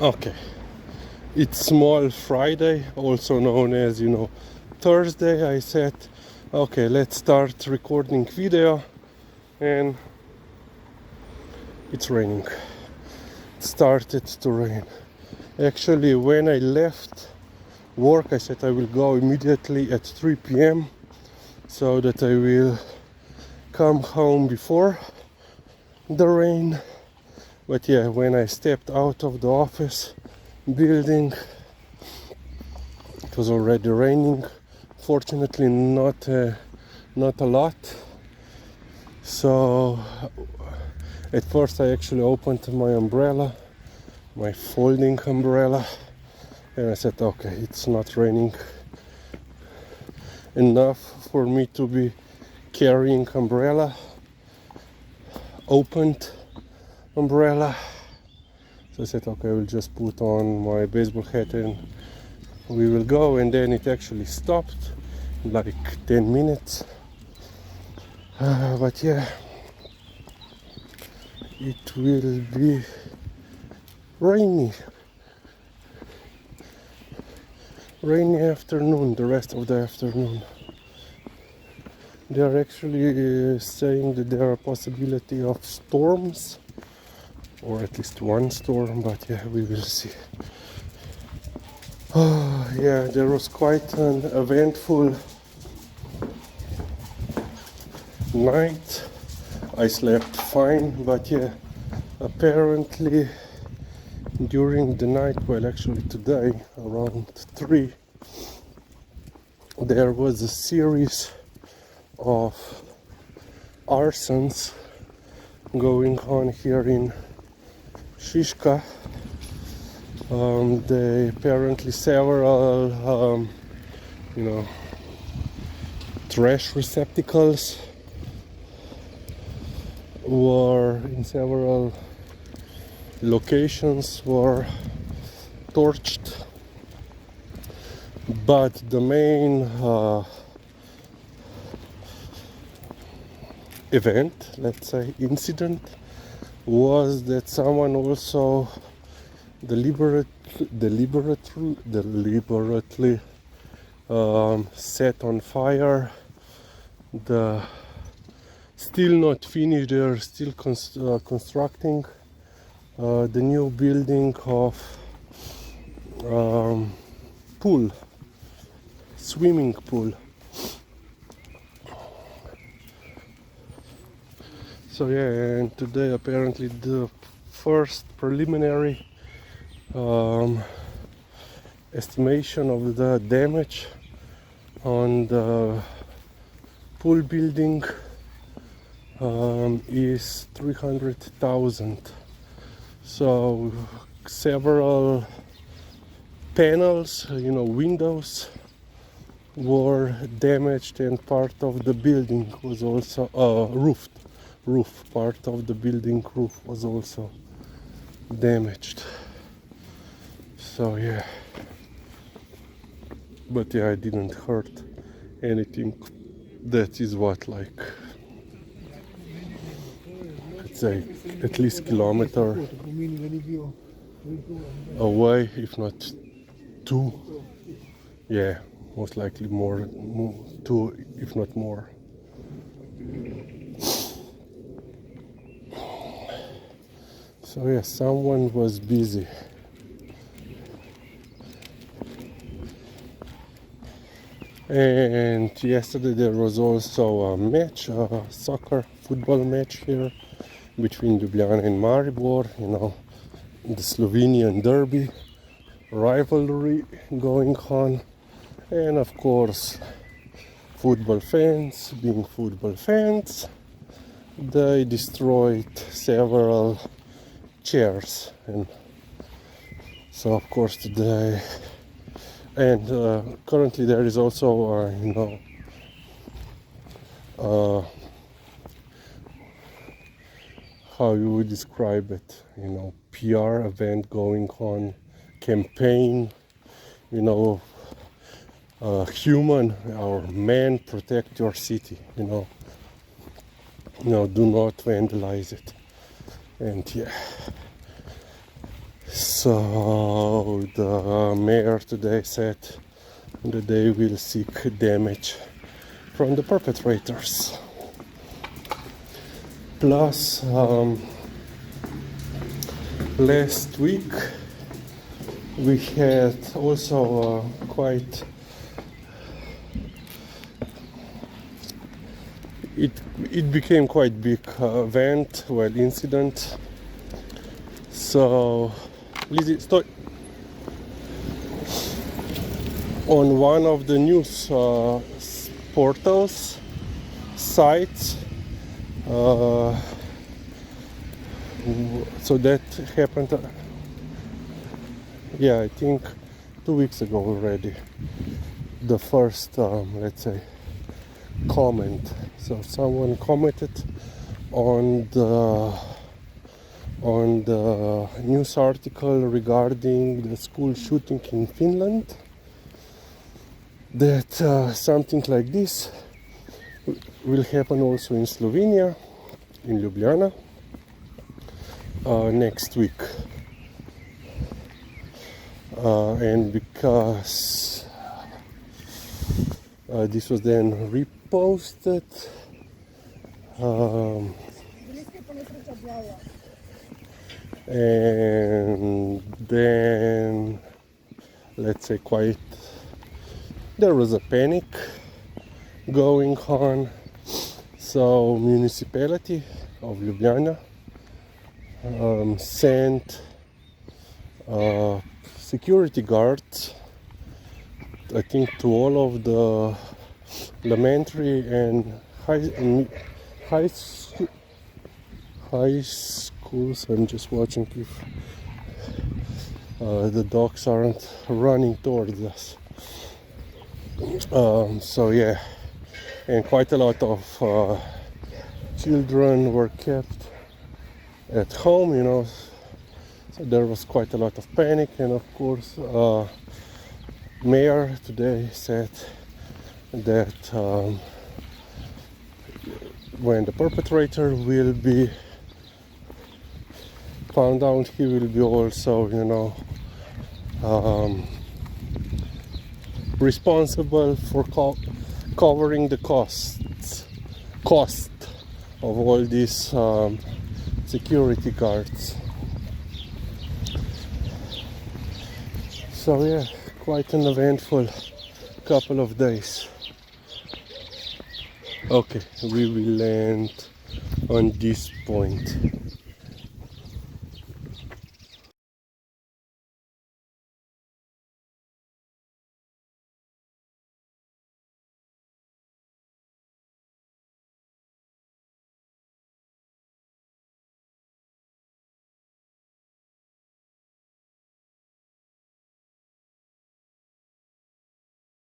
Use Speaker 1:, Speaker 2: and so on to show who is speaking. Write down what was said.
Speaker 1: Okay, it's Small Friday, also known as, Thursday. I said, okay, let's start recording video, and it's raining. It started to rain. Actually, when I left work, I said I will go immediately at 3 p.m. so that I will come home before the rain. But yeah, when I stepped out of the office building, it was already raining. Fortunately, not a lot. So at first I actually opened my umbrella, my folding umbrella, and I said, okay, it's not raining enough for me to be carrying umbrella, opened umbrella. So I said, okay, I will just put on my baseball hat and we will go. And then it actually stopped, like 10 minutes. But yeah, it will be rainy afternoon, the rest of the afternoon. They are actually saying that there are possibility of storms, or at least one storm, but yeah, we will see. Yeah, there was quite an eventful night. I slept fine, but yeah, apparently during the night, well, actually today around 3, there was a series of arsons going on here in Shishka. They apparently several trash receptacles were in several locations were torched, but the main event, let's say incident, was that someone also deliberately set on fire the still not finished, they're still constructing the new building of swimming pool. So yeah, and today apparently the first preliminary estimation of the damage on the pool building is 300,000. So several panels, windows were damaged, and part of the building was also part of the building roof was also damaged. So yeah, but yeah, I didn't hurt anything. That is what, like, let's say at least kilometer away, if not 2. Yeah, most likely more 2, if not more. So yeah, someone was busy. And yesterday there was also a match, a football match here between Ljubljana and Maribor, the Slovenian derby rivalry going on. And of course, football fans, being football fans, they destroyed several chairs. And so of course today, and currently there is also how you would describe it, PR event going on, campaign, human or man, protect your city, do not vandalize it. And yeah, So the mayor today said that they will seek damage from the perpetrators. Plus, last week we had also quite it became quite big event, well, incident. So Lizzie, stop. On one of the news portals sites, so that happened, yeah, I think 2 weeks ago already, the first let's say comment. So someone commented on the news article regarding the school shooting in Finland, that something like this will happen also in Slovenia, in Ljubljana, next week. And because this was then reposted, and then, let's say, there was a panic going on. So municipality of Ljubljana sent security guards, I think, to all of the elementary and high schools. I'm just watching if the dogs aren't running towards us. So yeah, and quite a lot of children were kept at home, you know. So there was quite a lot of panic, and of course, mayor today said that when the perpetrator will be found out, he will be also, you know, responsible for covering the cost of all these security guards. So yeah, quite an eventful couple of days. Okay, we will land on this point.